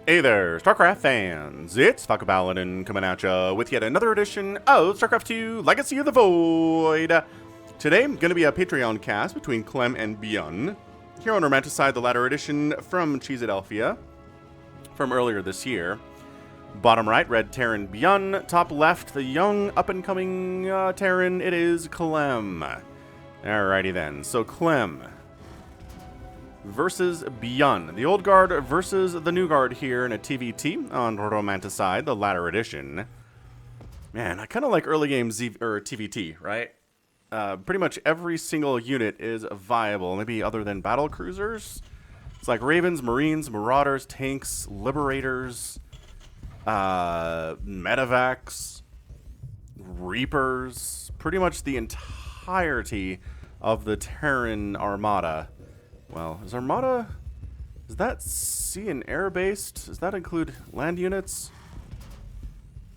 Hey there, StarCraft fans! It's Falcon Paladin coming at ya with yet another edition of StarCraft 2 Legacy of the Void. Today, going to be a Patreon cast between Clem and ByuN. Here on Romanticide, the latter edition from Cheesadelphia from earlier this year. Bottom right, red Terran ByuN. Top left, the young up-and-coming Terran, it is Clem. Alrighty then, so Clem versus ByuN. The old guard versus the new guard here in a TVT on Romanticide, the latter edition. Man, I kind of like early game TVT, right? Pretty much every single unit is viable, maybe other than battle cruisers. It's like Ravens, Marines, Marauders, Tanks, Liberators, Medevacs, Reapers. Pretty much the entirety of the Terran Armada. Well, is that sea and air based? Does that include land units?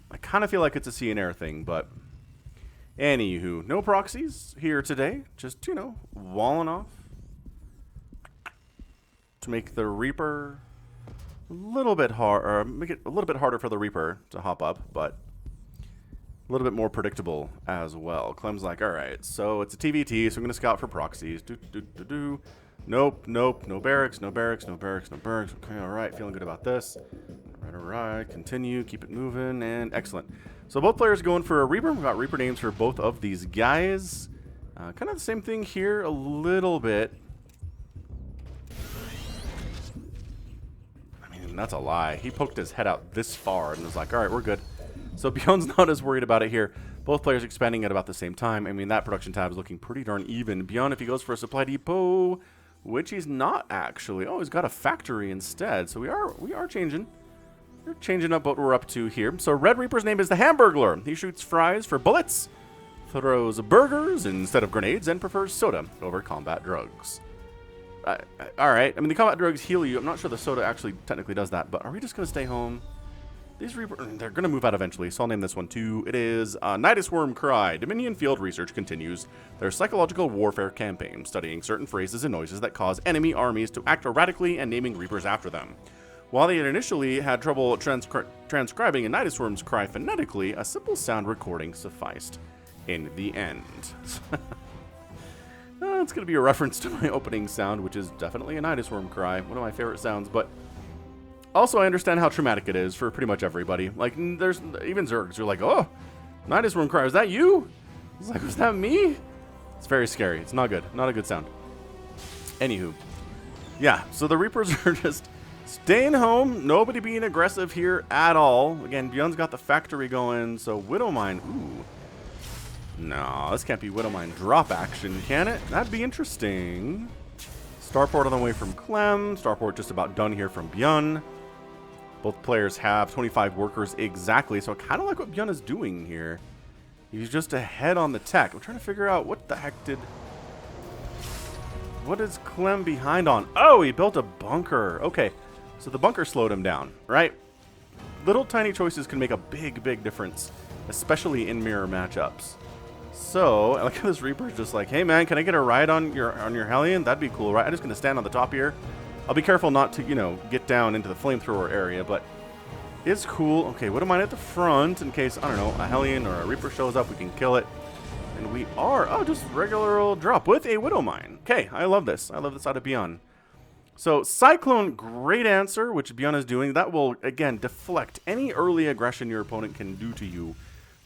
I kind of feel like it's a sea and air thing, but anywho, no proxies here today. Just, you know, walling off to make the Reaper a little bit hard, or make it a little bit harder for the Reaper to hop up, but a little bit more predictable as well. Clem's like, all right, so it's a TVT, so I'm going to scout for proxies. Nope, nope, no barracks, no barracks, no barracks, no barracks. Okay, all right, feeling good about this. All right, continue, keep it moving, and excellent. So both players going for a Reaper. We've got Reaper names for both of these guys. Kind of the same thing here a little bit. I mean, that's a lie. He poked his head out this far and was like, all right, we're good. So ByuN's not as worried about it here. Both players expanding at about the same time. I mean, that production tab is looking pretty darn even. ByuN, if he goes for a supply depot, which he's not actually. Oh, he's got a factory instead. So we are changing. We're changing up what we're up to here. So Red Reaper's name is the Hamburglar. He shoots fries for bullets, throws burgers instead of grenades, and prefers soda over combat drugs. All right. I mean, the combat drugs heal you. I'm not sure the soda actually technically does that, but are we just going to stay home? These Reapers, they're going to move out eventually, so I'll name this one too. It is Nidus Worm Cry. Dominion Field Research continues their psychological warfare campaign, studying certain phrases and noises that cause enemy armies to act erratically and naming Reapers after them. While they had initially had trouble transcribing a Nidus Worm's cry phonetically, a simple sound recording sufficed in the end. It's going to be a reference to my opening sound, which is definitely a Nidus Worm Cry, one of my favorite sounds, but also, I understand how traumatic it is for pretty much everybody. Like, there's even Zergs who are like, oh, Nidus Worm Cry, is that you? It's like, was that me? It's very scary. It's not good. Not a good sound. Anywho. Yeah, so the Reapers are just staying home. Nobody being aggressive here at all. Again, ByuN's got the factory going, so Widowmine. Ooh. No, this can't be Widowmine drop action, can it? That'd be interesting. Starport on the way from Clem. Starport just about done here from ByuN. Both players have 25 workers exactly, so I kind of like what ByuN is doing here. He's just ahead on the tech. I'm trying to figure out what the heck what is Clem behind on? Oh, he built a bunker. Okay, so the bunker slowed him down, right? Little tiny choices can make a big, big difference, especially in mirror matchups. So, I like how this Reaper's just like, hey man, can I get a ride on your Hellion? That'd be cool, right? I'm just going to stand on the top here. I'll be careful not to, you know, get down into the flamethrower area, but it's cool. Okay, what am I at the front in case, I don't know, a Hellion or a Reaper shows up, we can kill it. And we are, oh, just regular old drop with a Widowmine. Okay, I love this. I love this out of ByuN. So, Cyclone, great answer, which ByuN is doing. That will, again, deflect any early aggression your opponent can do to you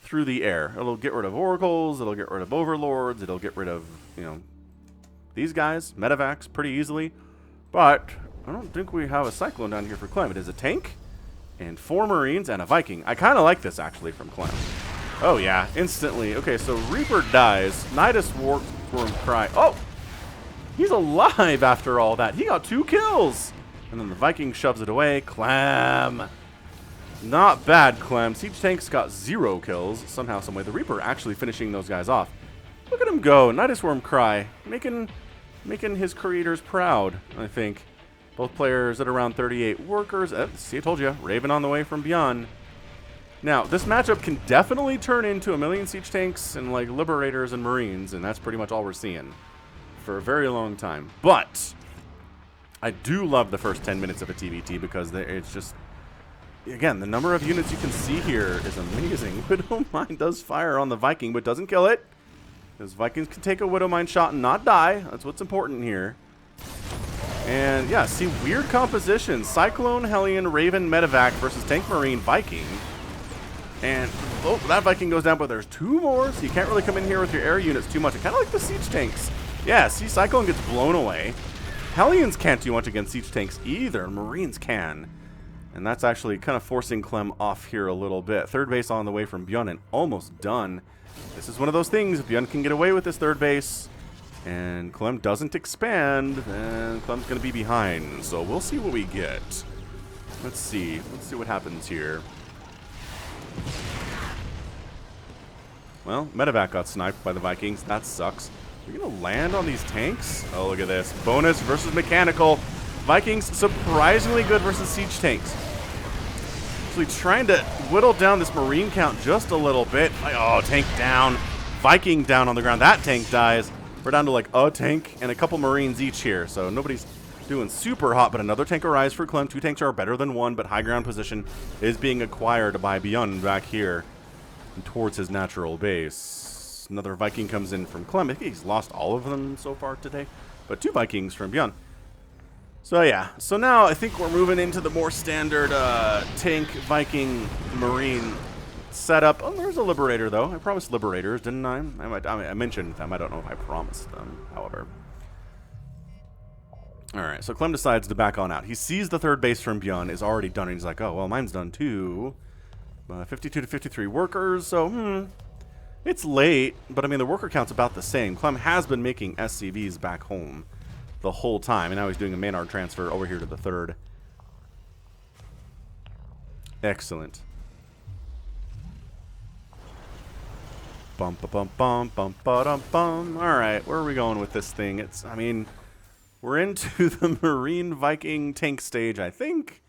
through the air. It'll get rid of oracles, it'll get rid of overlords, it'll get rid of, you know, these guys, medevacs, pretty easily. But I don't think we have a Cyclone down here for Clem. It is a tank and 4 Marines and a Viking. I kind of like this actually from Clem. Oh yeah, instantly. Okay, so Reaper dies. Nidus Worm Cry. Oh, he's alive after all that. He got 2 kills. And then the Viking shoves it away. Clem. Not bad, Clem. Siege Tanks got 0 kills. Somehow, someway. The Reaper actually finishing those guys off. Look at him go. Nidus Worm Cry. Making his creators proud, I think. Both players at around 38 workers. See, I told you. Raven on the way from ByuN. Now, this matchup can definitely turn into a million Siege Tanks and, like, Liberators and Marines, and that's pretty much all we're seeing for a very long time. But I do love the first 10 minutes of a TVT because it's just again, the number of units you can see here is amazing. Widowmine does fire on the Viking, but doesn't kill it. Because Vikings can take a Widowmine shot and not die. That's what's important here. And yeah, see, weird composition. Cyclone, Hellion, Raven, Medevac versus Tank, Marine, Viking. And oh, that Viking goes down, but there's two more, so you can't really come in here with your air units too much. I kind of like the siege tanks. Yeah, see, Cyclone gets blown away. Hellions can't do much against siege tanks either. Marines can. And that's actually kind of forcing Clem off here a little bit. Third base on the way from ByuN and almost done. This is one of those things. If ByuN can get away with this third base and Clem doesn't expand, then Clem's going to be behind. So we'll see what we get. Let's see. Let's see what happens here. Well, Medevac got sniped by the Vikings. That sucks. You're going to land on these tanks? Oh, look at this. Bonus versus mechanical. Vikings surprisingly good versus siege tanks. Actually trying to whittle down this Marine count just a little bit. Oh, tank down. Viking down on the ground. That tank dies. We're down to like a tank and a couple Marines each here. So nobody's doing super hot, but another tank arrives for Clem. Two tanks are better than one, but high ground position is being acquired by ByuN back here towards his natural base. Another Viking comes in from Clem. I think he's lost all of them so far today, but two Vikings from ByuN. So yeah, so now I think we're moving into the more standard tank, Viking, Marine setup. Oh, there's a Liberator though. I promised Liberators, didn't I? I mentioned them. I don't know if I promised them, however. Alright, so Clem decides to back on out. He sees the third base from ByuN is already done, and he's like, oh, well, mine's done too. 52 to 53 workers, so, it's late, but I mean, the worker count's about the same. Clem has been making SCVs back home the whole time, and now he's doing a Maynard transfer over here to the third. Excellent. Bum ba bum bum bum ba dum bum. Alright, where are we going with this thing? It's, I mean, we're into the Marine Viking tank stage, I think.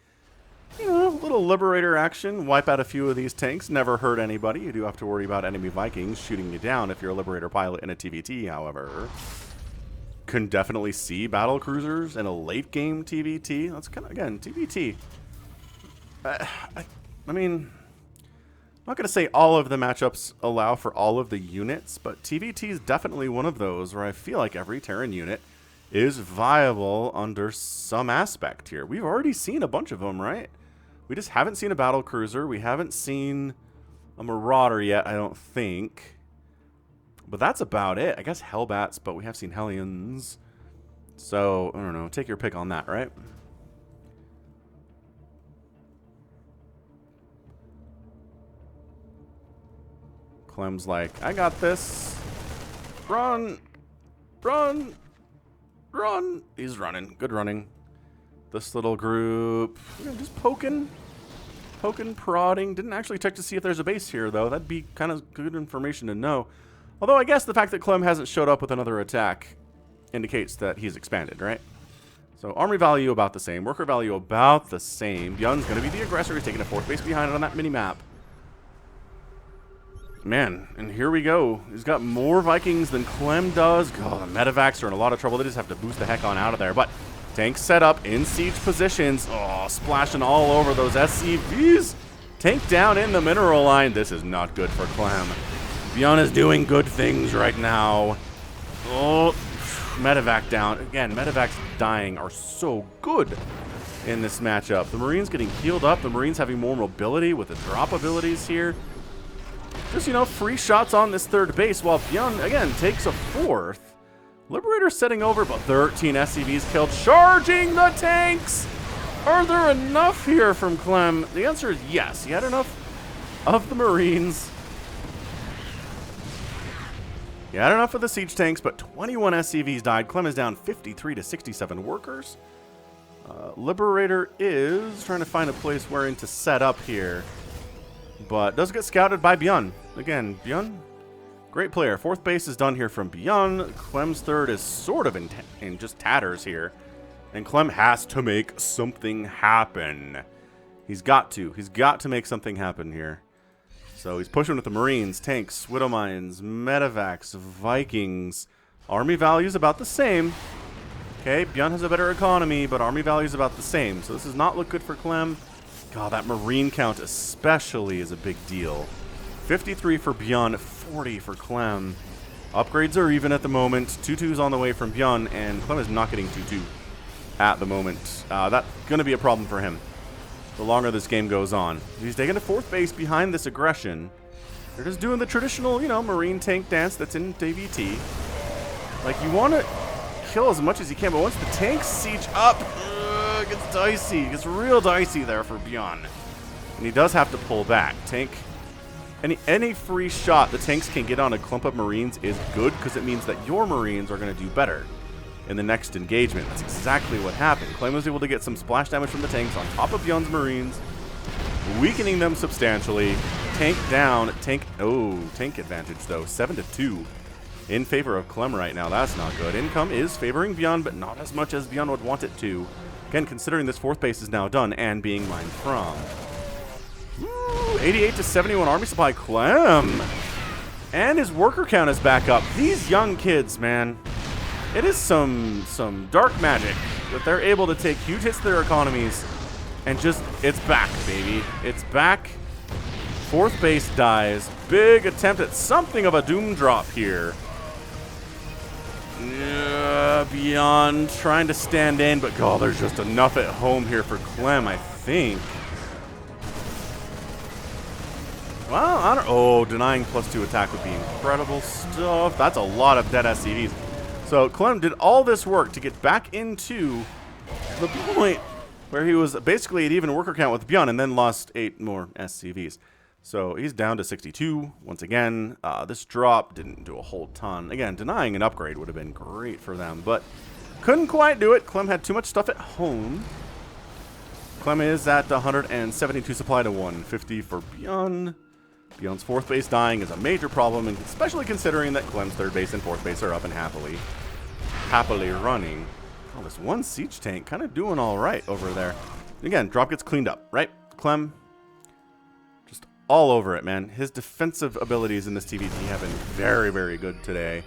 You know, a little Liberator action. Wipe out a few of these tanks. Never hurt anybody. You do have to worry about enemy Vikings shooting you down if you're a Liberator pilot in a TVT, however. Can definitely see battle cruisers in a late game TVT. That's kind of, again, TVT. I mean, I'm not going to say all of the matchups allow for all of the units, but TVT is definitely one of those where I feel like every Terran unit is viable under some aspect here. We've already seen a bunch of them, right? We just haven't seen a battle cruiser. We haven't seen a Marauder yet, I don't think. But that's about it. I guess Hellbats, but we have seen Hellions. So, I don't know. Take your pick on that, right? Clem's like, I got this. Run! Run! Run! He's running. Good running. This little group, just poking, prodding. Didn't actually check to see if there's a base here, though. That'd be kind of good information to know. Although I guess the fact that Clem hasn't showed up with another attack indicates that he's expanded, right? So army value about the same. Worker value about the same. ByuN's going to be the aggressor. He's taking a fourth base behind on that mini-map. Man, and here we go. He's got more Vikings than Clem does. Oh, the Medevacs are in a lot of trouble. They just have to boost the heck on out of there. But tanks set up in siege positions. Oh, splashing all over those SCVs. Tank down in the mineral line. This is not good for Clem. ByuN is doing good things right now. Oh, Medevac down. Again, Medevacs dying are so good in this matchup. The Marines getting healed up. The Marines having more mobility with the drop abilities here. Just, you know, free shots on this third base while ByuN, again, takes a fourth. Liberator setting over, but 13 SCVs killed. Charging the tanks! Are there enough here from Clem? The answer is yes. He had enough of the Marines. He had enough of the siege tanks, but 21 SCVs died. Clem is down 53 to 67 workers. Liberator is trying to find a place wherein to set up here, but does get scouted by ByuN. Again, ByuN, great player. Fourth base is done here from ByuN. Clem's third is sort of in just tatters here, and Clem has to make something happen. He's got to make something happen here. So he's pushing with the Marines, tanks, Widowmines, Medevacs, Vikings. Army value is about the same. Okay, ByuN has a better economy, but army value is about the same. So this does not look good for Clem. God, that Marine count especially is a big deal. 53 for ByuN, 40 for Clem. Upgrades are even at the moment. 2-2's on the way from ByuN, and Clem is not getting 2-2 at the moment. That's going to be a problem for him the longer this game goes on. He's taking a 4th base behind this aggression. They're just doing the traditional, you know, Marine tank dance that's in DVT. Like, you want to kill as much as you can, but once the tanks siege up, it gets dicey. It gets real dicey there for ByuN. And he does have to pull back. Tank, any free shot the tanks can get on a clump of Marines is good, because it means that your Marines are going to do better in the next engagement. That's exactly what happened. Clem was able to get some splash damage from the tanks on top of ByuN's Marines, weakening them substantially. Tank down. Tank advantage, though. 7-2 in favor of Clem right now. That's not good. Income is favoring ByuN, but not as much as ByuN would want it to. Again, considering this 4th base is now done and being mined from. 88 to 71 army supply. Clem. And his worker count is back up. These young kids, man. It is some dark magic that they're able to take huge hits to their economies and just, it's back, baby. It's back. 4th base dies. Big attempt at something of a doom drop here. ByuN trying to stand in, but God, there's just enough at home here for Clem, I think. Well, I don't... Oh, denying +2 attack would be incredible stuff. That's a lot of dead SCVs. So Clem did all this work to get back into the point where he was basically at even worker count with ByuN and then lost 8 more SCVs. So he's down to 62 once again. This drop didn't do a whole ton. Again, denying an upgrade would have been great for them, but couldn't quite do it. Clem had too much stuff at home. Clem is at 172 supply to 150 for ByuN. ByuN's 4th base dying is a major problem, and especially considering that Clem's 3rd base and 4th base are up and happily running. Oh, this one siege tank kind of doing all right over there. Again, drop gets cleaned up, right? Clem, just all over it, man. His defensive abilities in this TVT have been very, very good today.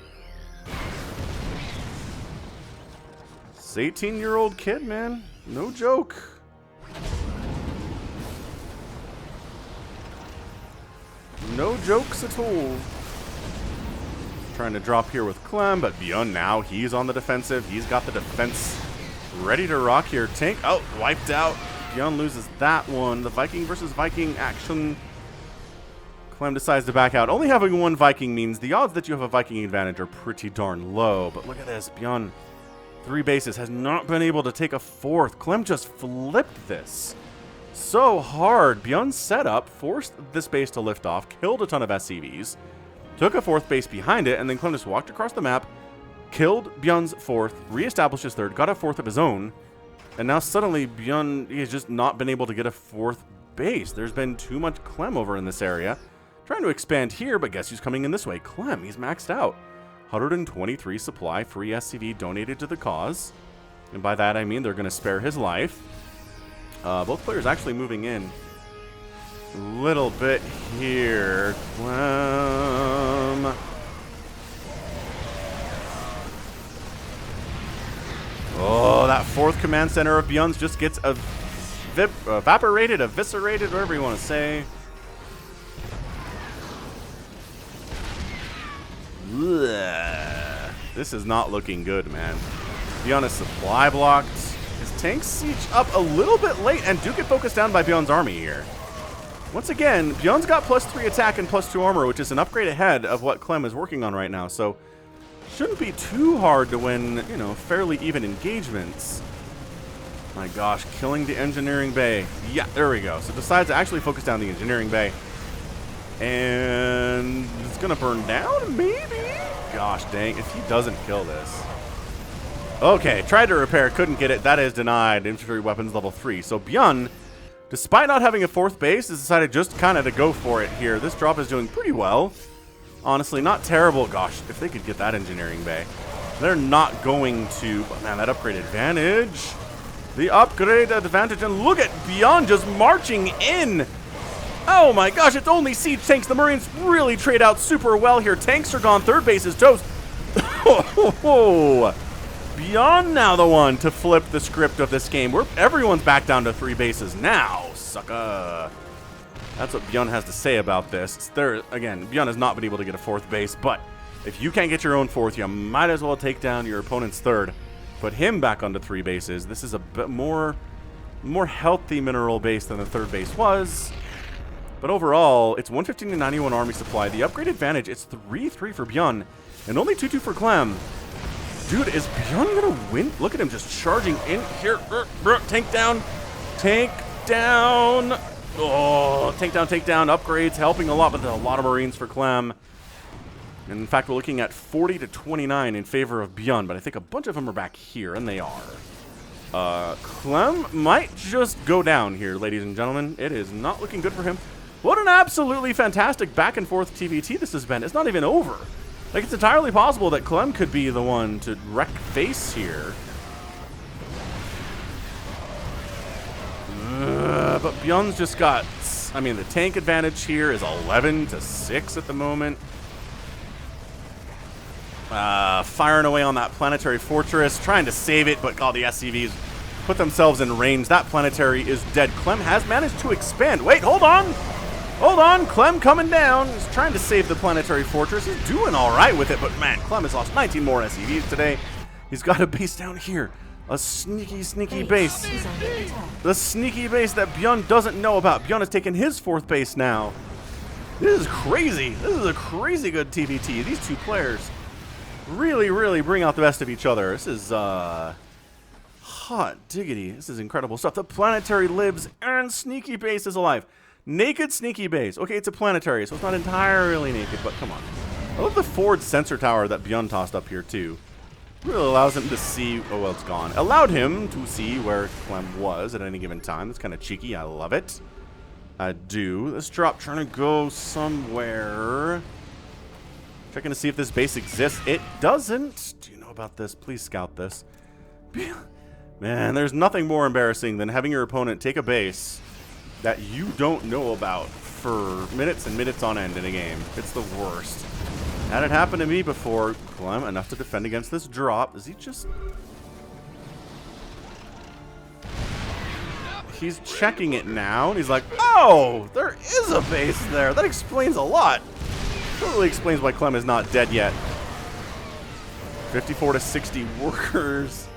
This 18-year-old kid, man. No joke. No jokes at all. Trying to drop here with Clem, but ByuN now, he's on the defensive. He's got the defense ready to rock here. Tank, oh, wiped out. ByuN loses that one. The Viking versus Viking action. Clem decides to back out. Only having one Viking means the odds that you have a Viking advantage are pretty darn low. But look at this. ByuN, 3 bases, has not been able to take a 4th. Clem just flipped this so hard. ByuN's setup forced this base to lift off, killed a ton of SCVs, took a 4th base behind it, and then Clem just walked across the map, killed ByuN's 4th, reestablished his 3rd, got a 4th of his own, and now suddenly ByuN has just not been able to get a 4th base. There's been too much Clem over in this area. Trying to expand here, but guess who's coming in this way? Clem, he's maxed out. 123 supply, free SCV donated to the cause. And by that I mean they're going to spare his life. Both players actually moving in a little bit here. Clem. Oh, that 4th command center of ByuN's just gets evaporated, eviscerated, whatever you want to say. Ugh. This is not looking good, man. ByuN is supply blocked. His tanks siege up a little bit late and do get focused down by ByuN's army here. Once again, ByuN's got +3 attack and +2 armor, which is an upgrade ahead of what Clem is working on right now. So shouldn't be too hard to win, you know, fairly even engagements. My gosh, killing the engineering bay. Yeah, there we go. So decides to actually focus down the engineering bay. And it's going to burn down, maybe? Gosh dang, if he doesn't kill this. Okay, tried to repair, couldn't get it. That is denied. Infantry weapons level 3. So ByuN, despite not having a 4th base, has decided just kind of to go for it here. This drop is doing pretty well. Honestly, not terrible. Gosh, if they could get that engineering bay. They're not going to. But man, that upgrade advantage. The upgrade advantage. And look at ByuN just marching in. Oh my gosh, it's only siege tanks. The Marines really trade out super well here. Tanks are gone. 3rd base is toast. ByuN now the one to flip the script of this game. Everyone's back down to 3 bases now. sucker. That's what ByuN has to say about this. Again, ByuN has not been able to get a 4th base, but if you can't get your own 4th, you might as well take down your opponent's 3rd. Put him back onto 3 bases. This is a bit more healthy mineral base than the 3rd base was. But overall, it's 115 to 91 army supply. The upgrade advantage, it's 3-3 for ByuN, and only 2-2 for Clem. Dude, is ByuN gonna win? Look at him just charging in here. Tank down. Tank down. Oh, tank down, take down. Upgrades helping a lot, but a lot of Marines for Clem. And in fact, we're looking at 40 to 29 in favor of ByuN, but I think a bunch of them are back here, and they are. Clem might just go down here, ladies and gentlemen. It is not looking good for him. What an absolutely fantastic back and forth TVT this has been. It's not even over. Like, it's entirely possible that Clem could be the one to wreck face here. But ByuN's just got, I mean, the tank advantage here is 11 to 6 at the moment. Firing away on that planetary fortress, trying to save it, but all the SCVs put themselves in range. That planetary is dead. Clem has managed to expand. Wait, hold on. Hold on. Clem coming down. He's trying to save the planetary fortress. He's doing all right with it, but man, Clem has lost 19 more SCVs today. He's got a base down here. A sneaky, sneaky base. The sneaky base that ByuN doesn't know about. ByuN has taken his 4th base now. This is crazy. This is a crazy good TVT. These two players really, really bring out the best of each other. This is, hot diggity. This is incredible stuff. The planetary lives and sneaky base is alive. Naked sneaky base. Okay, it's a planetary, so it's not entirely naked, but come on. I love the forward sensor tower that ByuN tossed up here, too. Really allows him to see, oh, well, it's gone. Allowed him to see where Clem was at any given time. That's kind of cheeky. I love it. I do. This drop trying to go somewhere. Checking to see if this base exists. It doesn't. Do you know about this? Please scout this. Man, there's nothing more embarrassing than having your opponent take a base that you don't know about for minutes and minutes on end in a game. It's the worst. Had it happened to me before. Clem, enough to defend against this drop. Is he just... He's checking it now, and he's like, oh, there is a base there. That explains a lot. Totally explains why Clem is not dead yet. 54 to 60 workers.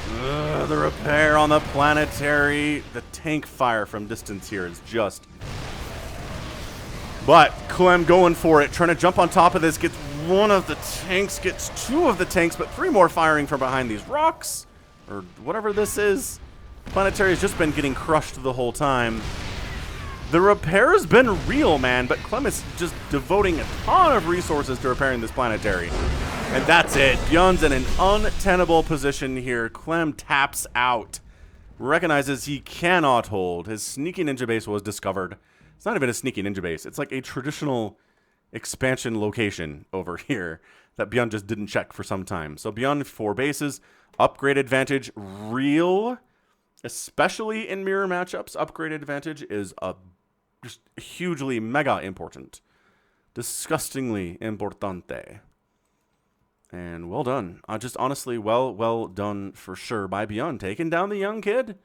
The repair on the planetary. The tank fire from distance here is just... But Clem going for it, trying to jump on top of this, gets one of the tanks, gets 2 of the tanks, but 3 more firing from behind these rocks, or whatever this is. Planetary has just been getting crushed the whole time. The repair's been real, man, but Clem is just devoting a ton of resources to repairing this planetary. And that's it. ByuN's in an untenable position here. Clem taps out. Recognizes he cannot hold. His sneaky ninja base was discovered. It's not even a sneaky ninja base. It's like a traditional expansion location over here that ByuN just didn't check for some time. So ByuN 4 bases, upgrade advantage, real, especially in mirror matchups. Upgrade advantage is just hugely mega important. Disgustingly importante. And well done. Just honestly, well done for sure by ByuN. Taking down the young kid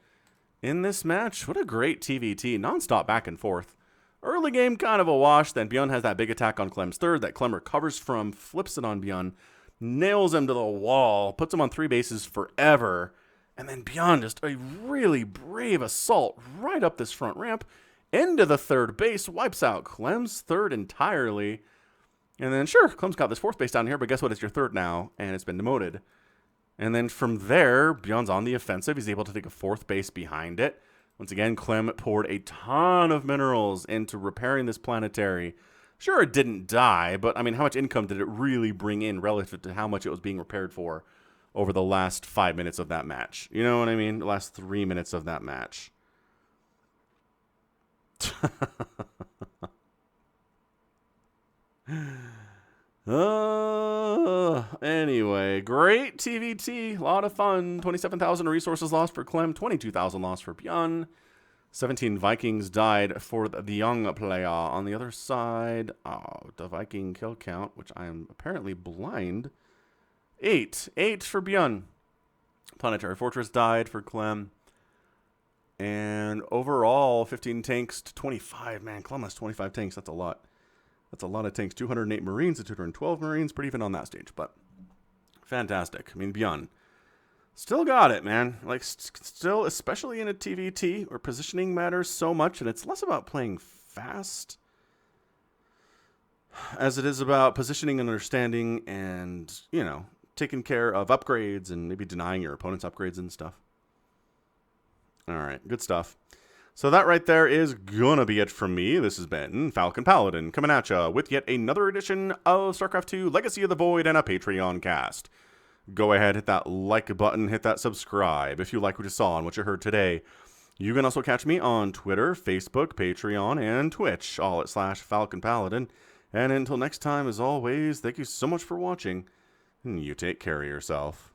in this match. What a great TVT. Non-stop back and forth. Early game, kind of a wash. Then ByuN has that big attack on Clem's 3rd that Clem recovers from, flips it on ByuN, nails him to the wall, puts him on 3 bases forever. And then ByuN, just a really brave assault right up this front ramp into the 3rd base, wipes out Clem's 3rd entirely. And then, sure, Clem's got this 4th base down here, but guess what? It's your 3rd now, and it's been demoted. And then from there, ByuN's on the offensive. He's able to take a 4th base behind it. Once again, Clem poured a ton of minerals into repairing this planetary. Sure, it didn't die, but, I mean, how much income did it really bring in relative to how much it was being repaired for over the last 5 minutes of that match? You know what I mean? The last 3 minutes of that match. Anyway, great TVT, a lot of fun. 27,000 resources lost for Clem, 22,000 lost for ByuN. 17 Vikings died for the young player. On the other side, the Viking kill count, which I am apparently blind. 8 for ByuN. Planetary Fortress died for Clem. And overall, 15 tanks to 25. Man, Clem has 25 tanks. That's a lot. That's a lot of tanks. 208 Marines to 212 Marines. Pretty even on that stage, but fantastic. I mean, ByuN still got it, man. Like, still, especially in a TVT where positioning matters so much, and it's less about playing fast as it is about positioning and understanding and, you know, taking care of upgrades and maybe denying your opponent's upgrades and stuff. All right, good stuff. So that right there is gonna be it from me. This has been Falcon Paladin coming at ya with yet another edition of StarCraft 2 Legacy of the Void and a Patreon cast. Go ahead, hit that like button, hit that subscribe if you like what you saw and what you heard today. You can also catch me on Twitter, Facebook, Patreon, and Twitch, all at /Falcon Paladin. And until next time, as always, thank you so much for watching, and you take care of yourself.